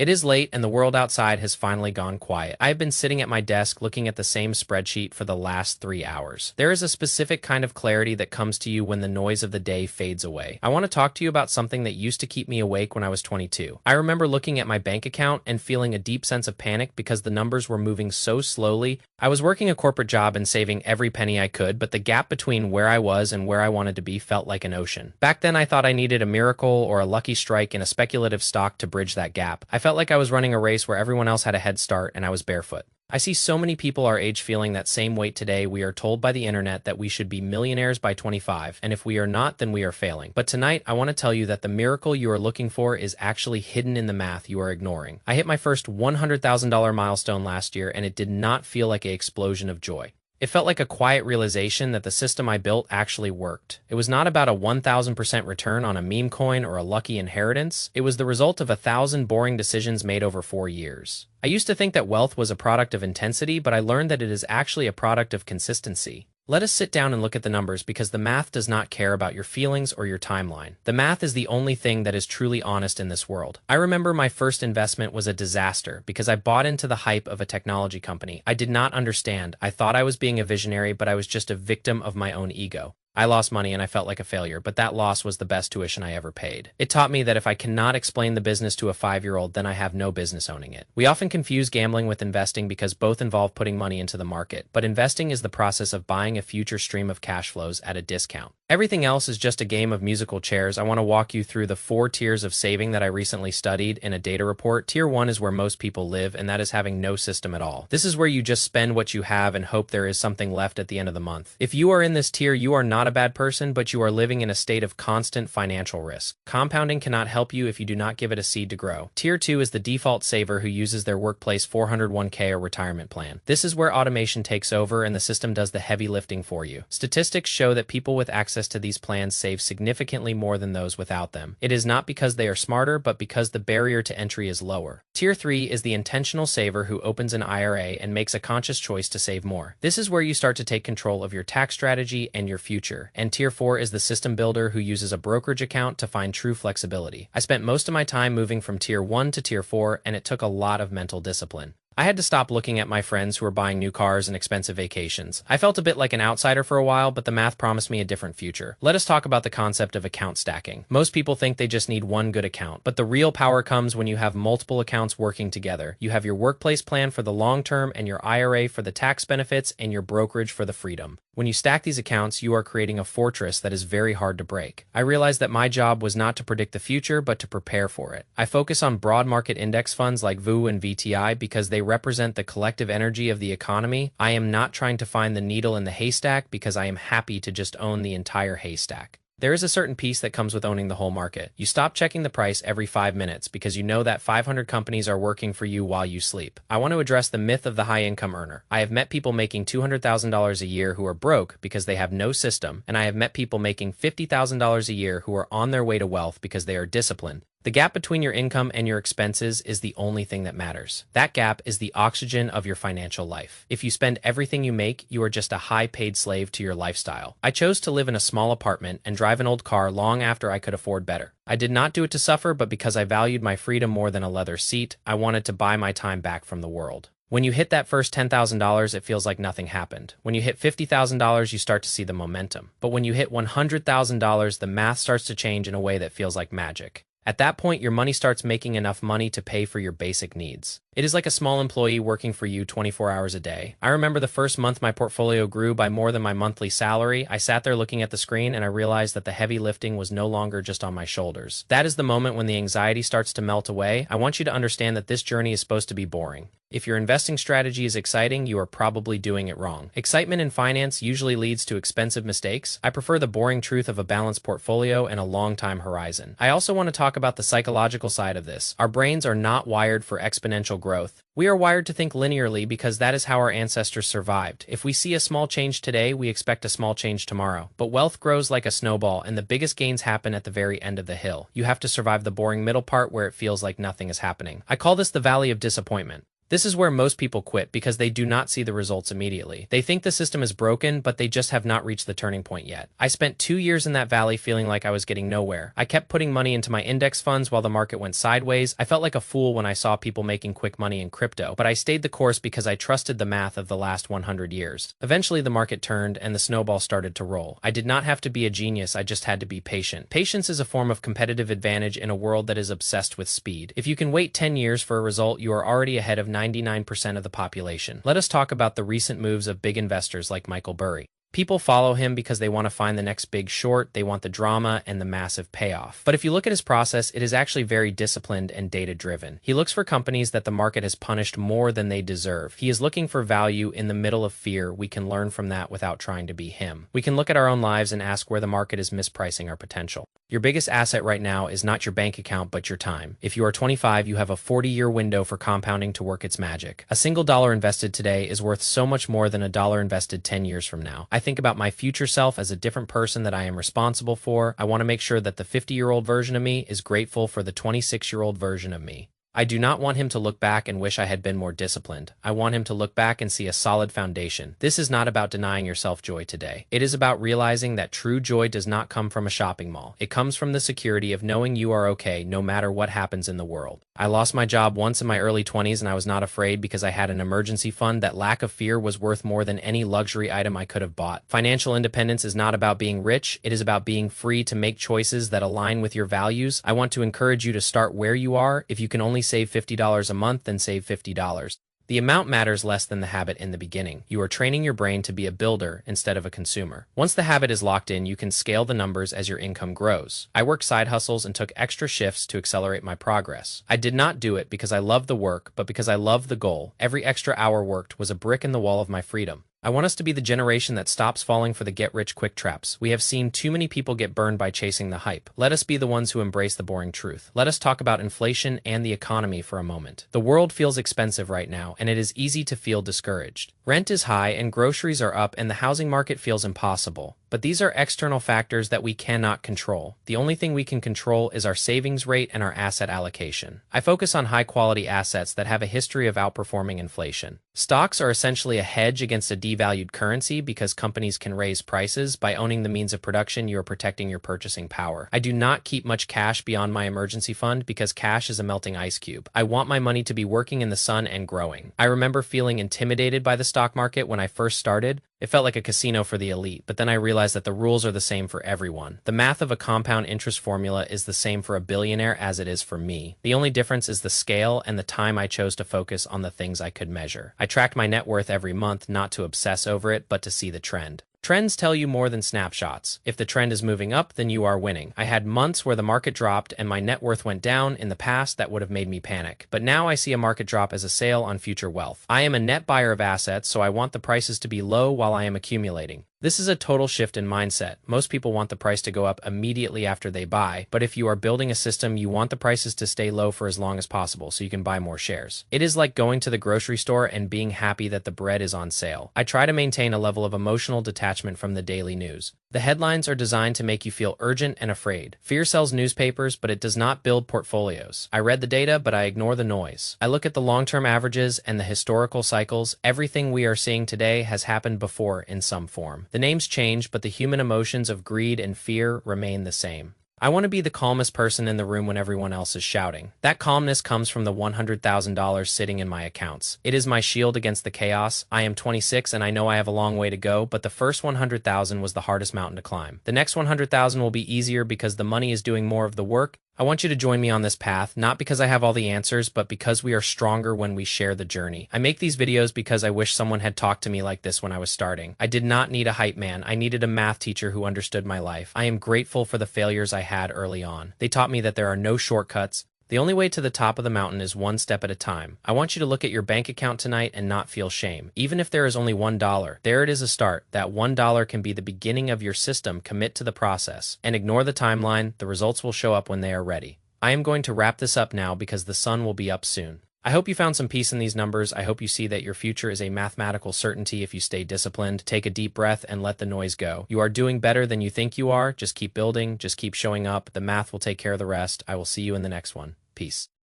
It is late and the world outside has finally gone quiet. I have been sitting at my desk looking at the same spreadsheet for the last 3 hours. There is a specific kind of clarity that comes to you when the noise of the day fades away. I want to talk to you about something that used to keep me awake when I was 22. I remember looking at my bank account and feeling a deep sense of panic because the numbers were moving so slowly. I was working a corporate job and saving every penny I could, but the gap between where I was and where I wanted to be felt like an ocean. Back then I thought I needed a miracle or a lucky strike in a speculative stock to bridge that gap. I felt like I was running a race where everyone else had a head start and I was barefoot. I see so many people our age feeling that same weight today. We are told by the internet that we should be millionaires by 25, and if we are not, then we are failing. But tonight, I want to tell you that the miracle you are looking for is actually hidden in the math you are ignoring. I hit my first $100,000 milestone last year, and it did not feel like an explosion of joy. It felt like a quiet realization that the system I built actually worked. It was not about a 1,000% return on a meme coin or a lucky inheritance. It was the result of 1,000 boring decisions made over 4 years. I used to think that wealth was a product of intensity, but I learned that it is actually a product of consistency. Let us sit down and look at the numbers because the math does not care about your feelings or your timeline. The math is the only thing that is truly honest in this world. I remember my first investment was a disaster because I bought into the hype of a technology company. I did not understand. I thought I was being a visionary, but I was just a victim of my own ego. I lost money and I felt like a failure, but that loss was the best tuition I ever paid. It taught me that if I cannot explain the business to a 5-year-old, then I have no business owning it. We often confuse gambling with investing because both involve putting money into the market, but investing is the process of buying a future stream of cash flows at a discount. Everything else is just a game of musical chairs. I want to walk you through the 4 tiers of saving that I recently studied in a data report. Tier 1 is where most people live, and that is having no system at all. This is where you just spend what you have and hope there is something left at the end of the month. If you are in this tier, you are not a bad person, but you are living in a state of constant financial risk. Compounding cannot help you if you do not give it a seed to grow. Tier 2 is the default saver who uses their workplace 401k or retirement plan. This is where automation takes over and the system does the heavy lifting for you. Statistics show that people with access to these plans save significantly more than those without them. It is not because they are smarter, but because the barrier to entry is lower. Tier 3 is the intentional saver who opens an IRA and makes a conscious choice to save more. This is where you start to take control of your tax strategy and your future. And Tier 4 is the system builder who uses a brokerage account to find true flexibility. I spent most of my time moving from Tier 1 to Tier 4, and it took a lot of mental discipline. I had to stop looking at my friends who were buying new cars and expensive vacations. I felt a bit like an outsider for a while, but the math promised me a different future. Let us talk about the concept of account stacking. Most people think they just need one good account, but the real power comes when you have multiple accounts working together. You have your workplace plan for the long term and your IRA for the tax benefits and your brokerage for the freedom. When you stack these accounts, you are creating a fortress that is very hard to break. I realized that my job was not to predict the future, but to prepare for it. I focus on broad market index funds like VU and VTI because they represent the collective energy of the economy. I am not trying to find the needle in the haystack because I am happy to just own the entire haystack. There is a certain peace that comes with owning the whole market. You stop checking the price every 5 minutes because you know that 500 companies are working for you while you sleep. I want to address the myth of the high-income earner. I have met people making $200,000 a year who are broke because they have no system, and I have met people making $50,000 a year who are on their way to wealth because they are disciplined. The gap between your income and your expenses is the only thing that matters. That gap is the oxygen of your financial life. If you spend everything you make, you are just a high-paid slave to your lifestyle. I chose to live in a small apartment and drive an old car long after I could afford better. I did not do it to suffer, but because I valued my freedom more than a leather seat, I wanted to buy my time back from the world. When you hit that first $10,000, it feels like nothing happened. When you hit $50,000, you start to see the momentum. But when you hit $100,000, the math starts to change in a way that feels like magic. At that point, your money starts making enough money to pay for your basic needs. It is like a small employee working for you 24 hours a day. I remember the first month my portfolio grew by more than my monthly salary. I sat there looking at the screen and I realized that the heavy lifting was no longer just on my shoulders. That is the moment when the anxiety starts to melt away. I want you to understand that this journey is supposed to be boring. If your investing strategy is exciting, you are probably doing it wrong. Excitement in finance usually leads to expensive mistakes. I prefer the boring truth of a balanced portfolio and a long time horizon. I also want to talk about the psychological side of this. Our brains are not wired for exponential growth. We are wired to think linearly because that is how our ancestors survived. If we see a small change today, we expect a small change tomorrow. But wealth grows like a snowball, and the biggest gains happen at the very end of the hill. You have to survive the boring middle part where it feels like nothing is happening. I call this the valley of disappointment. This is where most people quit because they do not see the results immediately. They think the system is broken, but they just have not reached the turning point yet. I spent 2 years in that valley feeling like I was getting nowhere. I kept putting money into my index funds while the market went sideways. I felt like a fool when I saw people making quick money in crypto, but I stayed the course because I trusted the math of the last 100 years. Eventually, the market turned and the snowball started to roll. I did not have to be a genius, I just had to be patient. Patience is a form of competitive advantage in a world that is obsessed with speed. If you can wait 10 years for a result, you are already ahead of 99% of the population. Let us talk about the recent moves of big investors like Michael Burry. People follow him because they want to find the next big short, they want the drama and the massive payoff. But if you look at his process, it is actually very disciplined and data-driven. He looks for companies that the market has punished more than they deserve. He is looking for value in the middle of fear. We can learn from that without trying to be him. We can look at our own lives and ask where the market is mispricing our potential. Your biggest asset right now is not your bank account, but your time. If you are 25, you have a 40-year window for compounding to work its magic. A single dollar invested today is worth so much more than a dollar invested 10 years from now. I think about my future self as a different person that I am responsible for. I want to make sure that the 50-year-old version of me is grateful for the 26-year-old version of me. I do not want him to look back and wish I had been more disciplined. I want him to look back and see a solid foundation. This is not about denying yourself joy today. It is about realizing that true joy does not come from a shopping mall. It comes from the security of knowing you are okay no matter what happens in the world. I lost my job once in my early 20s and I was not afraid because I had an emergency fund. That lack of fear was worth more than any luxury item I could have bought. Financial independence is not about being rich. It is about being free to make choices that align with your values. I want to encourage you to start where you are. If you can only save $50 a month, then save $50. The amount matters less than the habit in the beginning. You are training your brain to be a builder instead of a consumer. Once the habit is locked in, you can scale the numbers as your income grows. I worked side hustles and took extra shifts to accelerate my progress. I did not do it because I loved the work, but because I loved the goal. Every extra hour worked was a brick in the wall of my freedom. I want us to be the generation that stops falling for the get-rich-quick traps. We have seen too many people get burned by chasing the hype. Let us be the ones who embrace the boring truth. Let us talk about inflation and the economy for a moment. The world feels expensive right now, and it is easy to feel discouraged. Rent is high and groceries are up and the housing market feels impossible. But these are external factors that we cannot control. The only thing we can control is our savings rate and our asset allocation. I focus on high-quality assets that have a history of outperforming inflation. Stocks are essentially a hedge against a devalued currency because companies can raise prices. By owning the means of production, you are protecting your purchasing power. I do not keep much cash beyond my emergency fund because cash is a melting ice cube. I want my money to be working in the sun and growing. I remember feeling intimidated by the stock market when I first started. It felt like a casino for the elite, but then I realized that the rules are the same for everyone. The math of a compound interest formula is the same for a billionaire as it is for me. The only difference is the scale and the time I chose to focus on the things I could measure. I tracked my net worth every month, not to obsess over it, but to see the trend. Trends tell you more than snapshots. If the trend is moving up, then you are winning. I had months where the market dropped and my net worth went down. In the past, that would have made me panic. But now I see a market drop as a sale on future wealth. I am a net buyer of assets, so I want the prices to be low while I am accumulating. This is a total shift in mindset. Most people want the price to go up immediately after they buy, but if you are building a system, you want the prices to stay low for as long as possible so you can buy more shares. It is like going to the grocery store and being happy that the bread is on sale. I try to maintain a level of emotional detachment from the daily news. The headlines are designed to make you feel urgent and afraid. Fear sells newspapers, but it does not build portfolios. I read the data, but I ignore the noise. I look at the long-term averages and the historical cycles. Everything we are seeing today has happened before in some form. The names change, but the human emotions of greed and fear remain the same. I want to be the calmest person in the room when everyone else is shouting. That calmness comes from the $100,000 sitting in my accounts. It is my shield against the chaos. I am 26 and I know I have a long way to go, but the first 100,000 was the hardest mountain to climb. The next 100,000 will be easier because the money is doing more of the work. I want you to join me on this path, not because I have all the answers, but because we are stronger when we share the journey. I make these videos because I wish someone had talked to me like this when I was starting. I did not need a hype man. I needed a math teacher who understood my life. I am grateful for the failures I had early on. They taught me that there are no shortcuts. The only way to the top of the mountain is one step at a time. I want you to look at your bank account tonight and not feel shame. Even if there is only $1, there it is, a start. That $1 can be the beginning of your system. Commit to the process and ignore the timeline. The results will show up when they are ready. I am going to wrap this up now because the sun will be up soon. I hope you found some peace in these numbers. I hope you see that your future is a mathematical certainty if you stay disciplined. Take a deep breath and let the noise go. You are doing better than you think you are. Just keep building. Just keep showing up. The math will take care of the rest. I will see you in the next one. Peace.